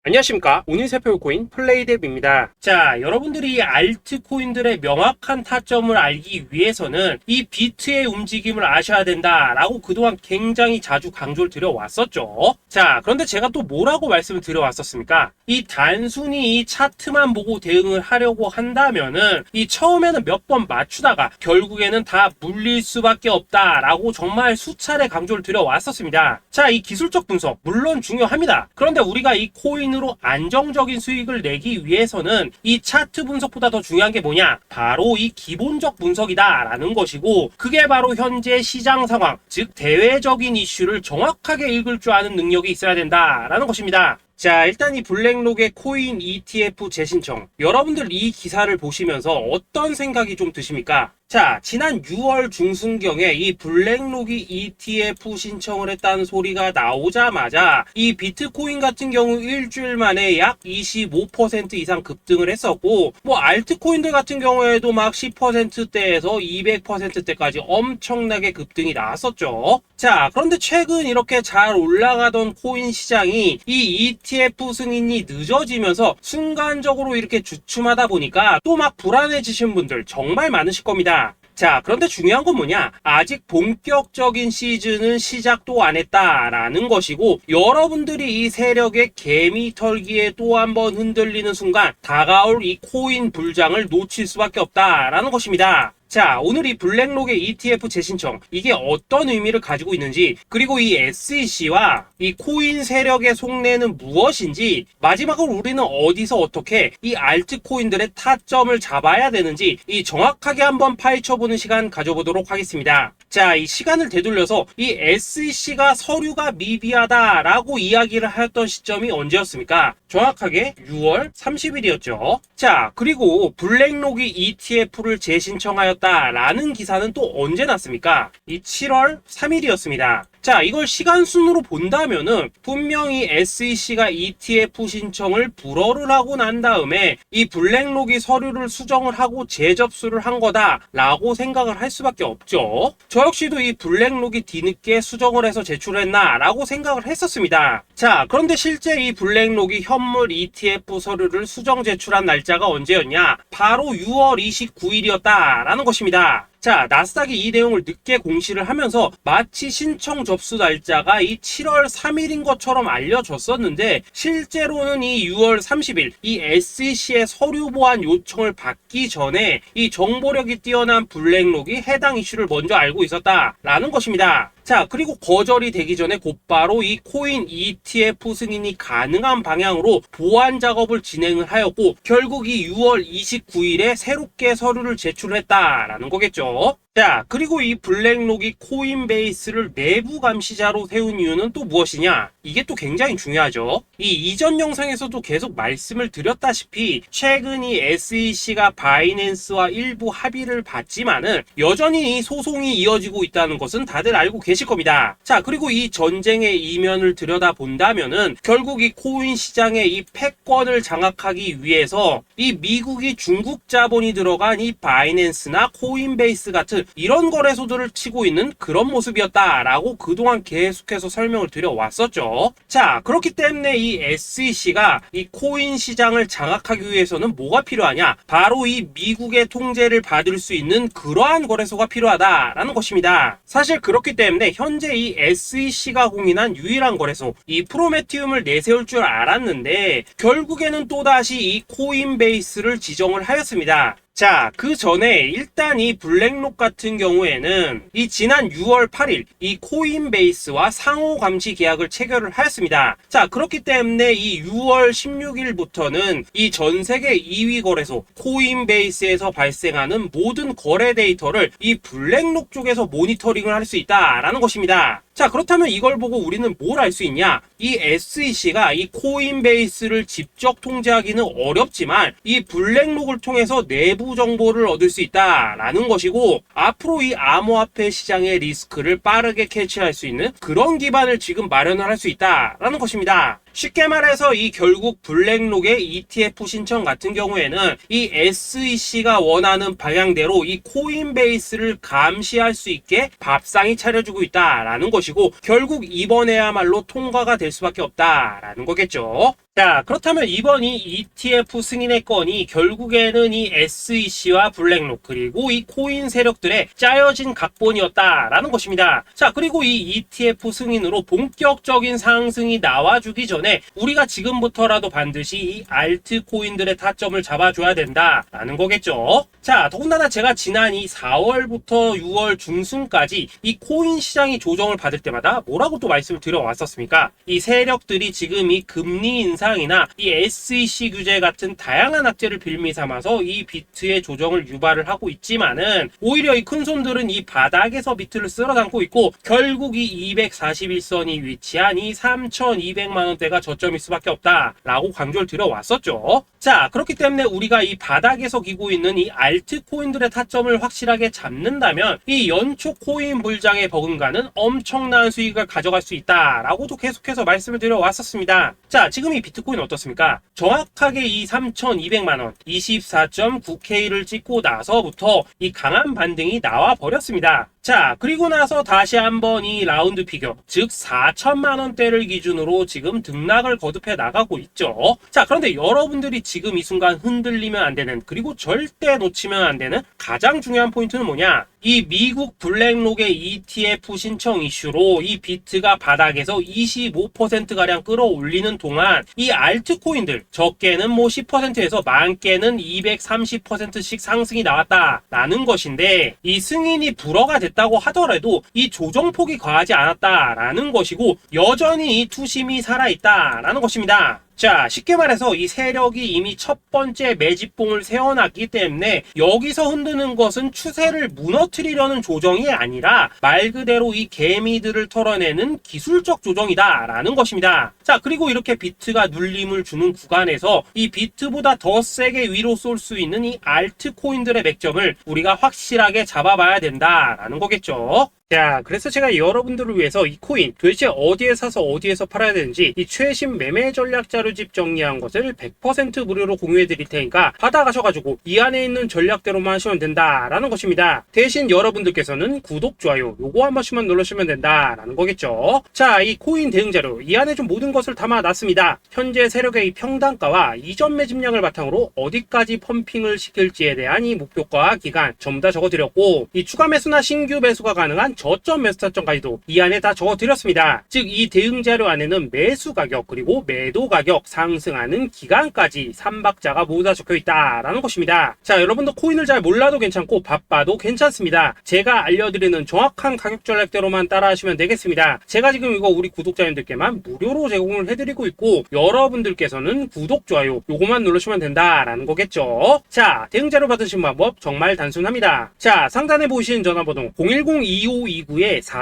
안녕하십니까. 오늘 살펴볼 코인 플레이뎁입니다. 자, 여러분들이 이 알트코인들의 명확한 타점을 알기 위해서는 이 비트의 움직임을 아셔야 된다라고 그동안 굉장히 자주 강조를 드려왔었죠. 자, 그런데 제가 또 뭐라고 말씀을 드려왔었습니까? 이 단순히 이 차트만 보고 대응을 하려고 한다면은 이 처음에는 몇 번 맞추다가 결국에는 다 물릴 수밖에 없다라고 정말 수차례 강조를 드려왔었습니다. 자, 이 기술적 분석 물론 중요합니다. 그런데 우리가 이 코인으로 안정적인 수익을 내기 위해서는 이 차트 분석보다 더 중요한 게 뭐냐? 바로 이 기본적 분석이다라는 것이고, 그게 바로 현재 시장 상황, 즉 대외적인 이슈를 정확하게 읽을 줄 아는 능력이 있어야 된다라는 것입니다. 자, 일단 이 블랙록의 코인 ETF 재신청, 여러분들 이 기사를 보시면서 어떤 생각이 좀 드십니까? 자, 지난 6월 중순경에 이 블랙록이 ETF 신청을 했다는 소리가 나오자마자 이 비트코인 같은 경우 일주일 만에 약 25% 이상 급등을 했었고, 뭐 알트코인들 같은 경우에도 막 10%대에서 200%대까지 엄청나게 급등이 나왔었죠. 자, 그런데 최근 이렇게 잘 올라가던 코인 시장이 이 ETF 승인이 늦어지면서 순간적으로 이렇게 주춤하다 보니까 또 막 불안해지신 분들 정말 많으실 겁니다. 자, 그런데 중요한 건 뭐냐? 아직 본격적인 시즌은 시작도 안 했다라는 것이고, 여러분들이 이 세력의 개미 털기에 또 한 번 흔들리는 순간 다가올 이 코인 불장을 놓칠 수밖에 없다라는 것입니다. 자, 오늘 이 블랙록의 ETF 재신청, 이게 어떤 의미를 가지고 있는지, 그리고 이 SEC와 이 코인 세력의 속내는 무엇인지, 마지막으로 우리는 어디서 어떻게 이 알트코인들의 타점을 잡아야 되는지 이 정확하게 한번 파헤쳐보는 시간 가져보도록 하겠습니다. 자, 이 시간을 되돌려서 이 SEC가 서류가 미비하다라고 이야기를 하였던 시점이 언제였습니까? 정확하게 6월 30일이었죠. 자, 그리고 블랙록이 ETF를 재신청하였다라는 기사는 또 언제 났습니까? 이 7월 3일이었습니다. 자, 이걸 시간순으로 본다면은 분명히 SEC가 ETF 신청을 불허를 하고 난 다음에 이 블랙록이 서류를 수정을 하고 재접수를 한 거다라고 생각을 할 수밖에 없죠. 저 역시도 이 블랙록이 뒤늦게 수정을 해서 제출했나라고 생각을 했었습니다. 자, 그런데 실제 이 블랙록이 현물 ETF 서류를 수정 제출한 날짜가 언제였냐? 바로 6월 29일이었다라는 것입니다. 자, 나스닥이 이 내용을 늦게 공시를 하면서 마치 신청 접수 날짜가 이 7월 3일인 것처럼 알려졌었는데, 실제로는 이 6월 30일 이 SEC의 서류 보완 요청을 받기 전에 이 정보력이 뛰어난 블랙록이 해당 이슈를 먼저 알고 있었다라는 것입니다. 자, 그리고 거절이 되기 전에 곧바로 이 코인 ETF 승인이 가능한 방향으로 보완 작업을 진행을 하였고, 결국 이 6월 29일에 새롭게 서류를 제출했다라는 거겠죠. 자, 그리고 이 블랙록이 코인베이스를 내부 감시자로 세운 이유는 또 무엇이냐? 이게 또 굉장히 중요하죠. 이 이전 영상에서도 계속 말씀을 드렸다시피 최근 이 SEC가 바이낸스와 일부 합의를 봤지만은 여전히 이 소송이 이어지고 있다는 것은 다들 알고 계실 겁니다. 자, 그리고 이 전쟁의 이면을 들여다본다면은 결국 이 코인 시장의 이 패권을 장악하기 위해서 이 미국이 중국 자본이 들어간 이 바이낸스나 코인베이스 같은 이런 거래소들을 치고 있는 그런 모습이었다라고 그동안 계속해서 설명을 드려왔었죠. 자, 그렇기 때문에 이 SEC가 이 코인 시장을 장악하기 위해서는 뭐가 필요하냐? 바로 이 미국의 통제를 받을 수 있는 그러한 거래소가 필요하다라는 것입니다. 사실 그렇기 때문에 현재 이 SEC가 공인한 유일한 거래소, 이 프로메티움을 내세울 줄 알았는데 결국에는 또다시 이 코인베이스를 지정을 하였습니다. 자, 그 전에 일단 이 블랙록 같은 경우에는 이 지난 6월 8일 이 코인베이스와 상호 감시 계약을 체결을 하였습니다. 자, 그렇기 때문에 이 6월 16일부터는 이 전 세계 2위 거래소 코인베이스에서 발생하는 모든 거래 데이터를 이 블랙록 쪽에서 모니터링을 할 수 있다라는 것입니다. 자, 그렇다면 이걸 보고 우리는 뭘 알 수 있냐? 이 SEC가 이 코인베이스를 직접 통제하기는 어렵지만 이 블랙록을 통해서 내부 정보를 얻을 수 있다라는 것이고, 앞으로 이 암호화폐 시장의 리스크를 빠르게 캐치할 수 있는 그런 기반을 지금 마련을 할 수 있다라는 것입니다. 쉽게 말해서 이 결국 블랙록의 ETF 신청 같은 경우에는 이 SEC가 원하는 방향대로 이 코인베이스를 감시할 수 있게 밥상이 차려주고 있다라는 것이고, 결국 이번에야말로 통과가 될 수밖에 없다라는 거겠죠. 자, 그렇다면 이번 이 ETF 승인의 건이 결국에는 이 SEC와 블랙록 그리고 이 코인 세력들의 짜여진 각본이었다라는 것입니다. 자, 그리고 이 ETF 승인으로 본격적인 상승이 나와주기 전에 우리가 지금부터라도 반드시 이 알트코인들의 타점을 잡아줘야 된다라는 거겠죠. 자, 더군다나 제가 지난 이 4월부터 6월 중순까지 이 코인 시장이 조정을 받을 때마다 뭐라고 또 말씀을 드려왔었습니까? 이 세력들이 지금 이 금리 인상이나 이 SEC 규제 같은 다양한 악재를 빌미 삼아서 이 비트의 조정을 유발을 하고 있지만은 오히려 이 큰손들은 이 바닥에서 비트를 쓸어 담고 있고 결국 이 241선이 위치한 이 3,200만원대가 저점일 수밖에 없다라고 강조를 드려왔었죠. 자, 그렇기 때문에 우리가 이 바닥에서 기고 있는 이 알트코인들의 타점을 확실하게 잡는다면 이 연초 코인 불장에 버금가는 엄청난 수익을 가져갈 수 있다라고도 계속해서 말씀을 드려왔었습니다. 자, 지금 이 비트코인 어떻습니까? 정확하게 이 3,200만원 24.9K를 찍고 나서부터 이 강한 반등이 나와 버렸습니다. 자, 그리고 나서 다시 한번 이 라운드 피겨, 즉 4천만원대를 기준으로 지금 등락을 거듭해 나가고 있죠. 자, 그런데 여러분들이 지금 이 순간 흔들리면 안 되는, 그리고 절대 놓치면 안 되는 가장 중요한 포인트는 뭐냐? 이 미국 블랙록의 ETF 신청 이슈로 이 비트가 바닥에서 25%가량 끌어올리는 동안 이 알트코인들 적게는 뭐 10%에서 많게는 230%씩 상승이 나왔다라는 것인데 이 승인이 불허가 됐다고 하더라도 이 조정폭이 과하지 않았다라는 것이고 여전히 이 투심이 살아있다라는 것입니다. 자, 쉽게 말해서 이 세력이 이미 첫 번째 매집봉을 세워놨기 때문에 여기서 흔드는 것은 추세를 무너뜨리려는 조정이 아니라 말 그대로 이 개미들을 털어내는 기술적 조정이다라는 것입니다. 자, 그리고 이렇게 비트가 눌림을 주는 구간에서 이 비트보다 더 세게 위로 쏠 수 있는 이 알트코인들의 맥점을 우리가 확실하게 잡아봐야 된다라는 거겠죠. 자, 그래서 제가 여러분들을 위해서 이 코인 도대체 어디에 사서 어디에서 팔아야 되는지 이 최신 매매 전략 자료집 정리한 것을 100% 무료로 공유해 드릴 테니까 받아가셔가지고 이 안에 있는 전략대로만 하시면 된다라는 것입니다. 대신 여러분들께서는 구독, 좋아요 요거 한 번씩만 눌러주시면 된다라는 거겠죠. 자, 이 코인 대응 자료 이 안에 좀 모든 것을 담아놨습니다. 현재 세력의 이 평단가와 이전 매집량을 바탕으로 어디까지 펌핑을 시킬지에 대한 이 목표가 기간 전부 다 적어드렸고 이 추가 매수나 신규 매수가 가능한 저점 매수 타점까지도 이 안에 다 적어드렸습니다. 즉 이 대응 자료 안에는 매수 가격 그리고 매도 가격 상승하는 기간까지 3박자가 모두 다 적혀있다라는 것입니다. 자, 여러분도 코인을 잘 몰라도 괜찮고 바빠도 괜찮습니다. 제가 알려드리는 정확한 가격 전략대로만 따라하시면 되겠습니다. 제가 지금 이거 우리 구독자님들께만 무료로 제공을 해드리고 있고 여러분들께서는 구독, 좋아요 요거만 누르시면 된다라는 거겠죠. 자, 대응 자료 받으신 방법 정말 단순합니다. 자, 상단에 보이시는 전화번호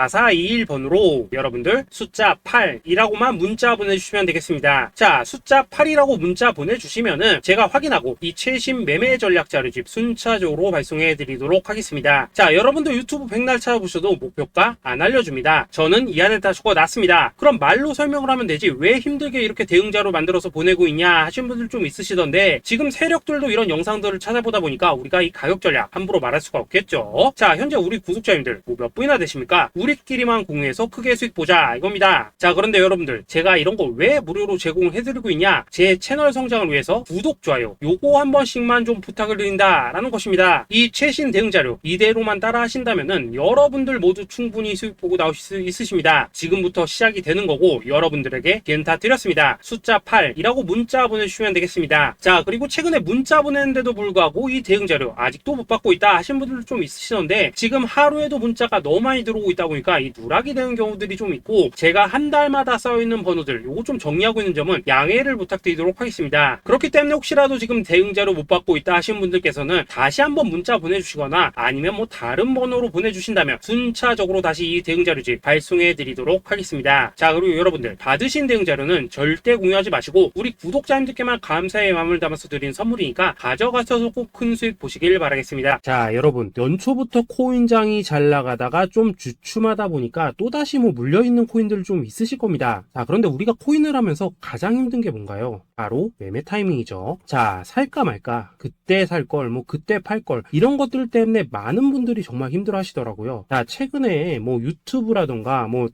010-2529-4421번으로 여러분들 숫자 8이라고만 문자 보내주시면 되겠습니다. 자, 숫자 8이라고 문자 보내주시면은 제가 확인하고 이 최신 매매 전략 자료집 순차적으로 발송해 드리도록 하겠습니다. 자, 여러분도 유튜브 백날 찾아보셔도 목표가 안 알려줍니다. 저는 이 안에 다 적어놨습니다. 그럼 말로 설명을 하면 되지 왜 힘들게 이렇게 대응 자료 만들어서 보내고 있냐 하신 분들 좀 있으시던데 지금 세력들도 이런 영상들을 찾아보다 보니까 우리가 이 가격 전략 함부로 말할 수가 없겠죠. 자, 현재 우리 구독자님들 뭐 몇 분이나 되십니까? 우리끼리만 공유해서 크게 수익 보자 이겁니다. 자, 그런데 여러분들 제가 이런 거 왜 무료로 제공을 해드리고 있냐? 제 채널 성장을 위해서 구독, 좋아요 요거 한 번씩만 좀 부탁을 드린다라는 것입니다. 이 최신 대응 자료 이대로만 따라 하신다면은 여러분들 모두 충분히 수익 보고 나오실 수 있으십니다. 지금부터 시작이 되는 거고 여러분들에게 기회는 다 드렸습니다. 숫자 8이라고 문자 보내주시면 되겠습니다. 자, 그리고 최근에 문자 보냈는데도 불구하고 이 대응 자료 아직도 못 받고 있다 하신 분들도 좀 있으시던데 지금 하루에도 문자가 너무 많이 들어오고 있다 보니까 이 누락이 되는 경우들이 좀 있고 제가 한 달마다 쌓여있는 번호들 요거 좀 정리하고 있는 점은 양해를 부탁드리도록 하겠습니다. 그렇기 때문에 혹시라도 지금 대응 자료 못 받고 있다 하신 분들께서는 다시 한번 문자 보내주시거나 아니면 뭐 다른 번호로 보내주신다면 순차적으로 다시 이 대응 자료집 발송해 드리도록 하겠습니다. 자, 그리고 여러분들 받으신 대응 자료는 절대 공유하지 마시고 우리 구독자님들께만 감사의 마음을 담아서 드린 선물이니까 가져가셔서 꼭 큰 수익 보시길 바라겠습니다. 자, 여러분 연초부터 코인장이 잘 나가다가 좀 주춤하다 보니까 또다시 뭐 물려있는 코인들 좀 있으실 겁니다. 자, 그런데 우리가 코인을 하면서 가장 힘든 게 뭔가요? 바로 매매 타이밍이죠. 자, 살까 말까, 그때 살 걸, 뭐 그때 팔 걸, 이런 것들 때문에 많은 분들이 정말 힘들어 하시더라고요. 자, 최근에 뭐 유튜브라던가 뭐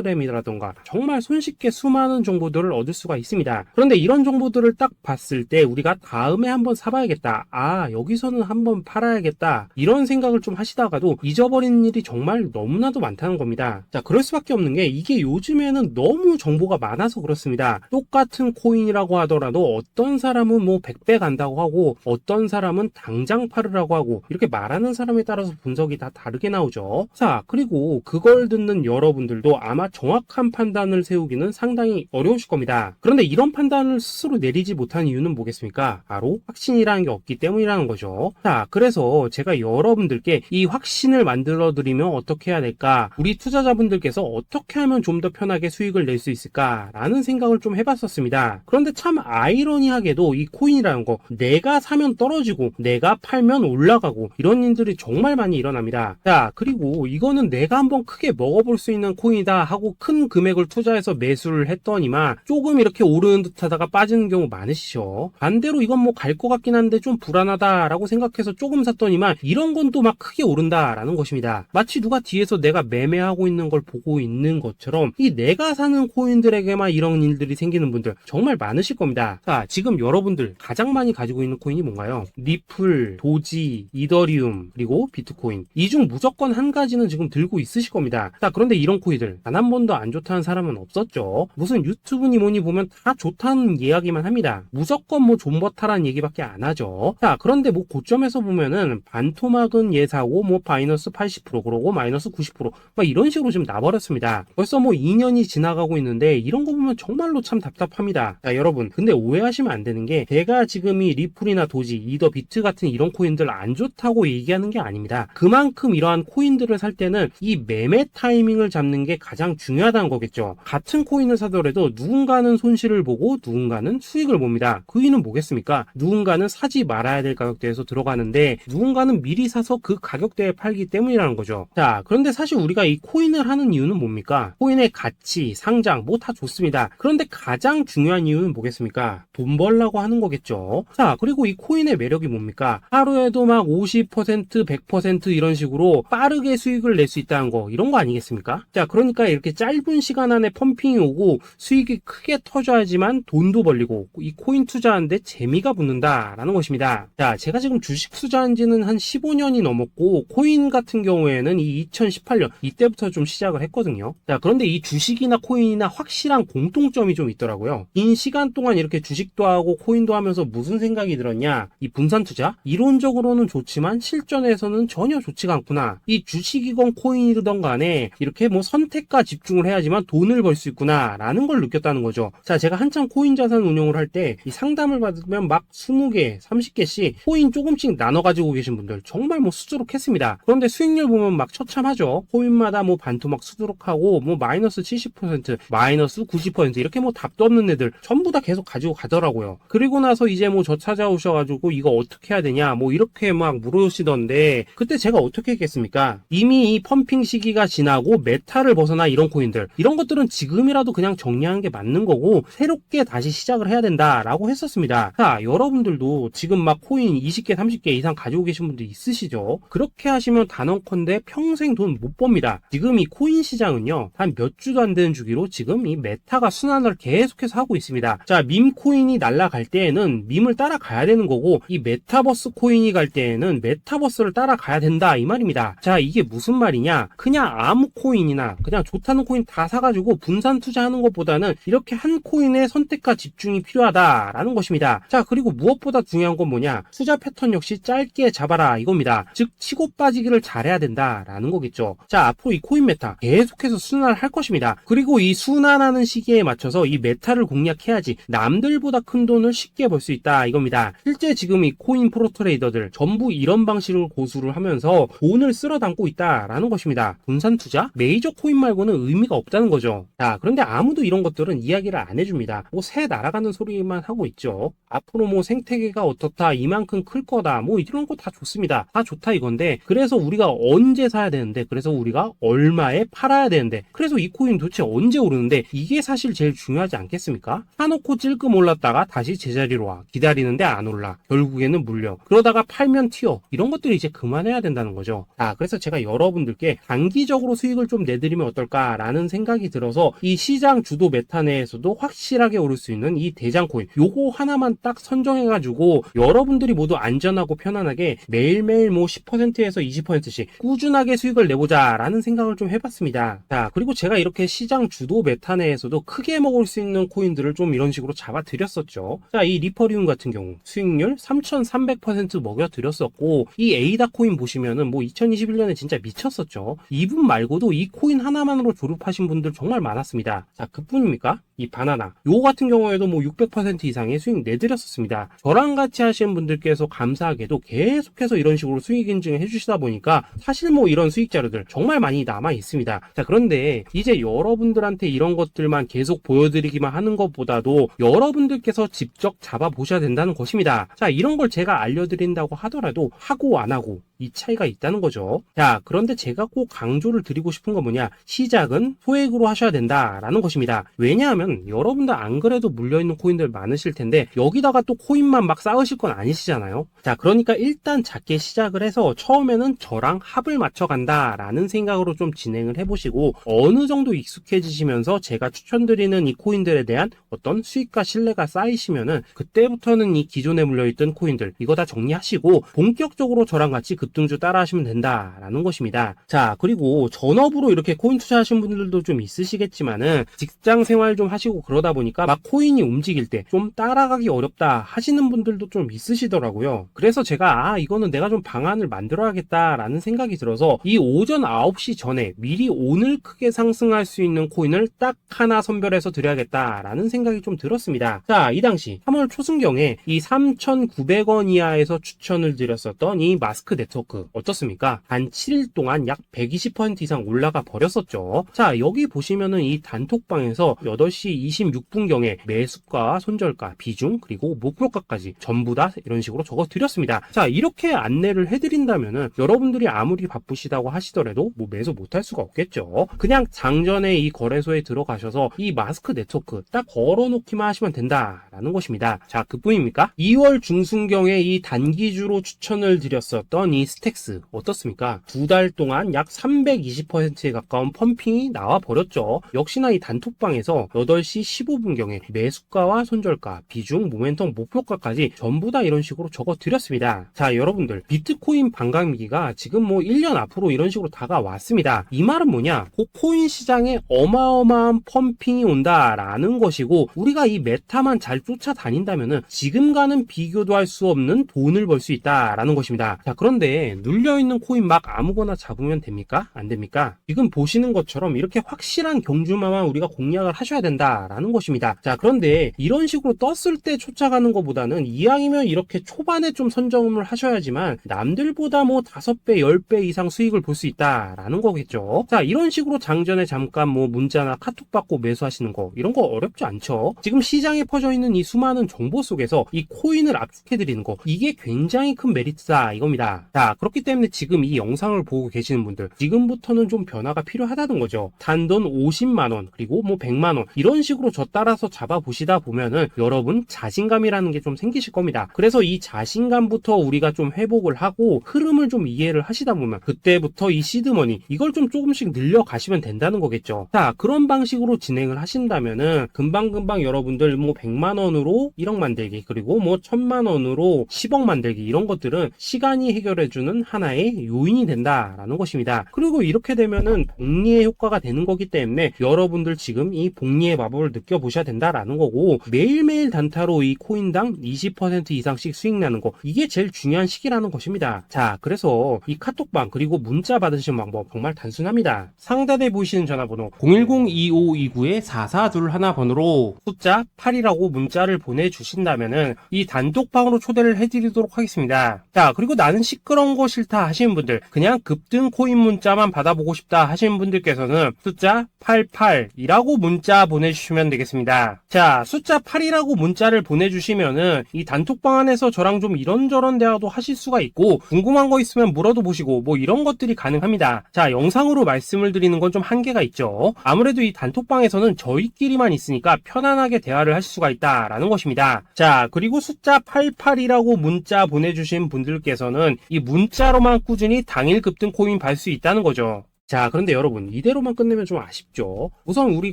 텔레그램이라던가 정말 손쉽게 수많은 정보들을 얻을 수가 있습니다. 그런데 이런 정보들을 딱 봤을 때 우리가 다음에 한번 사봐야겠다, 아 여기서는 한번 팔아야겠다, 이런 생각을 좀 하시다가도 잊어버리는 일이 정말 너무나도 많다는 겁니다. 자, 그럴 수밖에 없는 게 이게 요즘에는 너무 정보가 많아서 그렇습니다. 똑같은 코인이라고 하더라도 어떤 사람은 뭐 100배 간다고 하고 어떤 사람은 당장 팔으라고 하고, 이렇게 말하는 사람에 따라서 분석이 다 다르게 나오죠. 자, 그리고 그걸 듣는 여러분들도 아마 정확한 판단을 세우기는 상당히 어려우실 겁니다. 그런데 이런 판단을 스스로 내리지 못한 이유는 뭐겠습니까? 바로 확신이라는 게 없기 때문이라는 거죠. 자, 그래서 제가 여러분들께 이 확신을 만들어 드리면 어떻게 해야 될까, 우리 투자자분들께서 어떻게 하면 좀 더 편하게 수익을 낼 수 있을까 라는 생각을 좀 해봤었습니다. 그런데 참 아이러니하게도 이 코인이라는 거, 내가 사면 떨어지고 내가 팔면 올라가고 이런 일들이 정말 많이 일어납니다. 자, 그리고 이거는 내가 한번 크게 먹어볼 수 있는 코인이다 하고 큰 금액을 투자해서 매수를 했더니만 조금 이렇게 오르는 듯 하다가 빠지는 경우 많으시죠. 반대로 이건 뭐 갈 것 같긴 한데 좀 불안하다라고 생각해서 조금 샀더니만 이런 건 또 막 크게 오른다라는 것입니다. 마치 누가 뒤에서 내가 매매하고 있는 걸 보고 있는 것처럼 이 내가 사는 코인들에게만 이런 일들이 생기는 분들 정말 많으실 겁니다. 자, 지금 여러분들 가장 많이 가지고 있는 코인이 뭔가요? 리플, 도지, 이더리움, 그리고 비트코인. 이 중 무조건 한 가지는 지금 들고 있으실 겁니다. 자, 그런데 이런 코인들 단 한 번도 안 좋다는 사람은 없었죠. 무슨 유튜브니 뭐니 보면 다 좋다는 이야기만 합니다. 무조건 뭐 존버타라는 얘기밖에 안 하죠. 자, 그런데 뭐 고점에서 보면은 반토막은 예사고 뭐 마이너스 80% 그러고 마이너스 90% 막 이런 식으로 지금 나버렸습니다. 벌써 뭐 2년이 지나가고 있는데 이런 거 보면 정말로 참 답답합니다. 자, 여러분, 근데 오해하시면 안 되는 게 제가 지금 이 리플이나 도지, 이더, 비트 같은 이런 코인들 안 좋다고 얘기하는 게 아닙니다. 그만큼 이러한 코인들을 살 때는 이 매매 타이밍을 잡는 게 가장 중요하다는 거겠죠. 같은 코인을 사더라도 누군가는 손실을 보고 누군가는 수익을 봅니다. 그 이유는 뭐겠습니까? 누군가는 사지 말아야 될 가격대에서 들어가는데 누군가는 미리 사서 그 가격대에 팔기 때문이라는 거죠. 자, 그런데 사실 우리가 이 코인을 하는 이유는 뭡니까? 코인의 가치, 상장 뭐 다 좋습니다. 그런데 가장 중요한 이유는 뭐겠습니까? 돈 벌라고 하는 거겠죠. 자, 그리고 이 코인의 매력이 뭡니까? 하루에도 막 50%, 100% 이런 식으로 빠르게 수익을 낼 수 있다는 거, 이런 거 아니겠습니까? 자, 그러니까 이렇게 짧은 시간 안에 펌핑이 오고 수익이 크게 터져야지만 돈도 벌리고 이 코인 투자하는데 재미가 붙는다라는 것입니다. 자, 제가 지금 주식 투자한 지는 한 15년이 넘었고 코인 같은 경우에는 이 2018년 이때부터 좀 시작을 했거든요. 자, 그런데 이 주식이나 코인이나 확실한 공통점이 좀 있더라고요. 긴 시간 동안 이렇게 주식도 하고 코인도 하면서 무슨 생각이 들었냐? 이 분산 투자? 이론적으로는 좋지만 실전에서는 전혀 좋지가 않구나. 이 주식이건 코인이든 간에 이렇게 뭐 선택과 집중을 해야지만 돈을 벌 수 있구나 라는 걸 느꼈다는 거죠. 자, 제가 한창 코인 자산 운용을 할 때 이 상담을 받으면 막 20개, 30개씩 코인 조금씩 나눠 가지고 계신 분들 정말 뭐 수두룩했습니다. 그런데 수익률 보면 막 처참하죠. 코인마다 뭐 반토막 수두룩하고 뭐 마이너스 70%, 마이너스 90% 이렇게 뭐 답도 없는 애들 전부 다 계속 가지고 가더라고요. 그리고 나서 이제 뭐 저 찾아오셔가지고 이거 어떻게 해야 되냐 뭐 이렇게 막 물으시던데 그때 제가 어떻게 했겠습니까? 이미 이 펌핑 시기가 지나고 메타를 벗어나 이런 코인들, 이런 것들은 지금이라도 그냥 정리하는 게 맞는 거고 새롭게 다시 시작을 해야 된다라고 했었습니다. 자, 여러분들도 지금 막 코인 20개, 30개 이상 가지고 계신 분들 있으시죠? 그렇게 하시면 단언컨대 평생 돈 못 법니다. 지금 이 코인 시장은요, 단 몇 주도 안 되는 주기로 지금 이 메타가 순환을 계속해서 하고 있습니다. 자, 밈 코인이 날아갈 때에는 밈을 따라가야 되는 거고 이 메타버스 코인이 갈 때에는 메타버스를 따라가야 된다 이 말입니다. 자, 이게 무슨 말이냐? 그냥 아무 코인이나 그냥 좋다는 코인 다 사가지고 분산 투자하는 것보다는 이렇게 한 코인의 선택과 집중이 필요하다라는 것입니다. 자, 그리고 무엇보다 중요한 건 뭐냐? 투자 패턴 역시 짧게 잡아라 이겁니다. 즉 치고 빠지기를 잘해야 된다라는 거겠죠. 자, 앞으로 이 코인 메타 계속해서 순환을 할 것입니다. 그리고 이 순환하는 시기에 맞춰서 이 메타를 공략해야지 남들보다 큰 돈을 쉽게 벌 수 있다 이겁니다. 실제 지금 이 코인 프로 트레이더들 전부 이런 방식을 고수를 하면서 돈을 쓸어 담고 있다라는 것입니다. 분산 투자? 메이저 코인 말고는 의미가 없다는 거죠. 자, 그런데 아무도 이런 것들은 이야기를 안 해줍니다. 뭐 새 날아가는 소리만 하고 있죠. 앞으로 뭐 생태계가 어떻다, 이만큼 클 거다, 뭐 이런 거 다 좋습니다. 다 좋다 이건데 그래서 우리가 언제 사야 되는 되는데, 그래서 우리가 얼마에 팔아야 되는데, 그래서 이 코인 도대체 언제 오르는데, 이게 사실 제일 중요하지 않겠습니까? 사놓고 찔끔 올랐다가 다시 제자리로 와, 기다리는데 안 올라, 결국에는 물려, 그러다가 팔면 튀어, 이런 것들을 이제 그만해야 된다는 거죠. 그래서 제가 여러분들께 단기적으로 수익을 좀 내드리면 어떨까라는 생각이 들어서 이 시장 주도 메타 내에서도 확실하게 오를 수 있는 이 대장 코인, 요거 하나만 딱 선정해가지고 여러분들이 모두 안전하고 편안하게 매일매일 뭐 10%에서 20%씩 꾸준하게 수익을 내보자 라는 생각을 좀 해봤습니다. 그리고 제가 이렇게 시장 주도 메타 내에서도 크게 먹을 수 있는 코인들을 좀 이런 식으로 잡아드렸었죠. 이 리퍼리움 같은 경우 수익률 3300% 먹여드렸었고, 이 에이다 코인 보시면은 뭐 2021년에 진짜 미쳤었죠. 이분 말고도 이 코인 하나만으로 졸업하신 분들 정말 많았습니다. 그뿐입니까? 이 바나나 요거 같은 경우에도 뭐 600% 이상의 수익 내드렸었습니다. 저랑 같이 하시는 분들께서 감사하게도 계속해서 이런 식으로 수익 인증을 해주시다 보니까 사실 뭐 이런 수익 자료들 정말 많이 남아 있습니다. 그런데 이제 여러분들한테 이런 것들만 계속 보여드리기만 하는 것보다도 여러분들께서 직접 잡아보셔야 된다는 것입니다. 이런 걸 제가 알려드린다고 하더라도 하고 안 하고 이 차이가 있다는 거죠. 그런데 제가 꼭 강조를 드리고 싶은 건 뭐냐, 시작은 소액으로 하셔야 된다라는 것입니다. 왜냐하면 여러분들 안 그래도 물려있는 코인들 많으실 텐데 여기다가 또 코인만 막 쌓으실 건 아니시잖아요. 그러니까 일단 작게 시작을 해서 처음에는 저랑 합을 맞춰 간다라는 생각으로 좀 진행을 해보시고, 어느 정도 익숙해지시면서 제가 추천드리는 이 코인들에 대한 어떤 수익과 신뢰가 쌓이시면은 그때부터는 이 기존에 물려있던 코인들 이거 다 정리하시고 본격적으로 저랑 같이 급등주 따라 하시면 된다라는 것입니다. 그리고 전업으로 이렇게 코인 투자하시는 분들도 좀 있으시겠지만은 직장 생활 좀 하시고 그러다 보니까 막 코인이 움직일 때 좀 따라가기 어렵다 하시는 분들도 좀 있으시더라고요. 그래서 제가 이거는 내가 좀 방안을 만들어야겠다라는 생각이 들어서 이 오전 9시 전에 미리 오늘 크게 상승할 수 있는 코인을 딱 하나 선별해서 드려야겠다라는 생각이 좀 들었습니다. 이 당시 3월 초순경에 이 3,900원 이하에서 추천을 드렸었던 이 마스크 네트워크 어떻습니까? 단 7일 동안 약 120% 이상 올라가 버렸었죠. 여기 보시면은 이 단톡방에서 8시 26분경에 매수가, 손절가, 비중, 그리고 목표가까지 전부 다 이런 식으로 적어 드렸습니다. 이렇게 안내를 해드린다면은 여러분들이 아무리 바쁘시다고 하시더라도 뭐 매수 못할 수가 없겠죠. 그냥 장전에 이 거래소에 들어가셔서 이 마스크 네트워크 딱 걸어놓기만 하시면 된다라는 것입니다. 그뿐입니까? 2월 중순경에 이 단기주로 추천을 드렸었던 이 스택스 어떻습니까? 2달 동안 약 320%에 가까운 펌핑이 나와 버렸죠. 역시나 이 단톡방에서 8시 15분경에 매수가와 손절가, 비중, 모멘텀, 목표가까지 전부 다 이런 식으로 적어 드렸습니다. 여러분들 비트코인 반감기가 지금 뭐 1년 앞으로 이런 식으로 다가왔습니다. 이 말은 뭐냐? 코인 시장에 어마어마한 펌핑이 온다라는 것이고, 우리가 이 메타만 잘 쫓아다닌다면은 지금과는 비교도 할 수 없는 돈을 벌 수 있다라는 것입니다. 그런데 눌려있는 코인 막 아무거나 잡으면 됩니까? 안 됩니까? 지금 보시는 것처럼 이렇게 확실한 경주마만 우리가 공략을 하셔야 된다라는 것입니다. 그런데 이런 식으로 떴을 때 쫓아가는 것보다는 이왕이면 이렇게 초반에 좀 선점을 하셔야지만 남들보다 뭐 5배, 10배 이상 수익을 볼 수 있다라는 거겠죠. 이런 식으로 장전에 잠깐 뭐 문자나 카톡 받고 매수하시는 거 이런 거 어렵지 않죠. 지금 시장에 퍼져 있는 이 수많은 정보 속에서 이 코인을 압축해드리는 거, 이게 굉장히 큰 메리트다 이겁니다. 그렇기 때문에 지금 이 영상을 보고 계시는 분들 지금부터는 좀 변화가 필요하다는 거죠. 단돈 50만원 그리고 뭐 100만원 이런 식으로 저 따라서 잡아보시다 보면은 여러분 자신감이라는 게 좀 생기실 겁니다. 그래서 이 자신감부터 우리가 좀 회복을 하고 흐름을 좀 이해를 하시다 보면 그때부터 이 시드머니 이걸 좀 조금씩 늘려가시면 된다는 거겠죠. 그런 방식으로 진행을 하신다면은 금방금방 여러분들 뭐 100만원으로 1억 만들기, 그리고 뭐 1000만원으로 10억 만들기, 이런 것들은 시간이 해결해주는 하나의 요인이 된다라는 것입니다. 그리고 이렇게 되면은 복리의 효과가 되는 거기 때문에 여러분들 지금 이 복리의 마법을 느껴보셔야 된다라는 거고, 매일매일 단타로 이 코인당 20% 이상씩 수익 나는 거, 이게 제일 중요한 시기라는 것입니다. 그래서 이 카톡방 그리고 문자 받으시는 방법 정말 단순합니다. 상단에 보이시는 전화번호 010-2529-4421 번호로 숫자 8이라고 문자를 보내주신다면은 이 단톡방으로 초대를 해드리도록 하겠습니다. 그리고 나는 시끄러운 거 싫다 하시는 분들, 그냥 급등 코인 문자만 받아보고 싶다 하시는 분들께서는 숫자 88이라고 문자 보내주시면 되겠습니다. 숫자 8이라고 문자를 보내주시면은 이 단톡방 안에서 저랑 좀 이런저런 대화도 하실 수가 있고, 궁금한 거 있으면 물어도 보시고 뭐 이런 것들이 확인들이 가능합니다. 자, 영상으로 말씀을 드리는 건 좀 한계가 있죠. 아무래도 이 단톡방에서는 저희끼리만 있으니까 편안하게 대화를 할 수가 있다라는 것입니다. 자, 그리고 숫자 88이라고 문자 보내주신 분들께서는 이 문자로만 꾸준히 당일 급등 코인 받을 수 있다는 거죠. 자, 그런데 여러분, 이대로만 끝내면 좀 아쉽죠. 우선 우리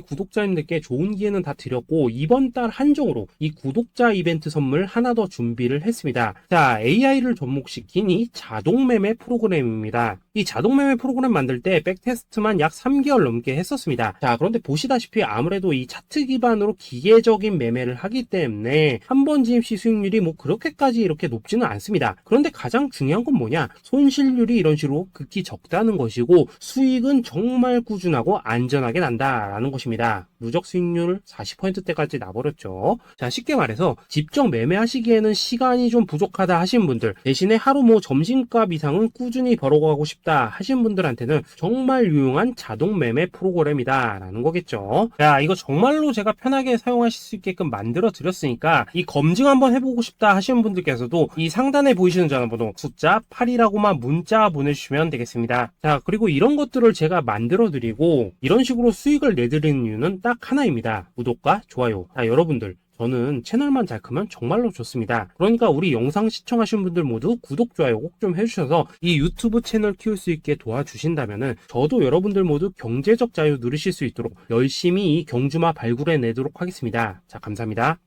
구독자님들께 좋은 기회는 다 드렸고 이번 달 한정으로 이 구독자 이벤트 선물 하나 더 준비를 했습니다. 자, AI를 접목시킨 이 자동매매 프로그램입니다. 이 자동매매 프로그램 만들 때 백테스트만 약 3개월 넘게 했었습니다. 자, 그런데 보시다시피 아무래도 이 차트 기반으로 기계적인 매매를 하기 때문에 한 번 진입 시 수익률이 뭐 그렇게까지 이렇게 높지는 않습니다. 그런데 가장 중요한 건 뭐냐? 손실률이 이런 식으로 극히 적다는 것이고 수익은 정말 꾸준하고 안전하게 난다라는 것입니다. 누적 수익률 40%대까지 나버렸죠. 자, 쉽게 말해서 직접 매매하시기에는 시간이 좀 부족하다 하신 분들, 대신에 하루 뭐 점심값 이상은 꾸준히 벌어가고 싶다 하신 분들한테는 정말 유용한 자동 매매 프로그램이다 라는 거겠죠. 자, 이거 정말로 제가 편하게 사용하실 수 있게끔 만들어 드렸으니까 이 검증 한번 해보고 싶다 하시는 분들께서도 이 상단에 보이시는 전화번호 숫자 8이라고만 문자 보내주시면 되겠습니다. 자, 그리고 이런 것들을 제가 만들어 드리고 이런 식으로 수익을 내드리는 이유는 딱 하나입니다. 구독과 좋아요. 자, 여러분들, 저는 채널만 잘 크면 정말로 좋습니다. 그러니까 우리 영상 시청하신 분들 모두 구독, 좋아요 꼭 좀 해주셔서 이 유튜브 채널 키울 수 있게 도와주신다면은 저도 여러분들 모두 경제적 자유 누리실 수 있도록 열심히 이 경주마 발굴해 내도록 하겠습니다. 자, 감사합니다.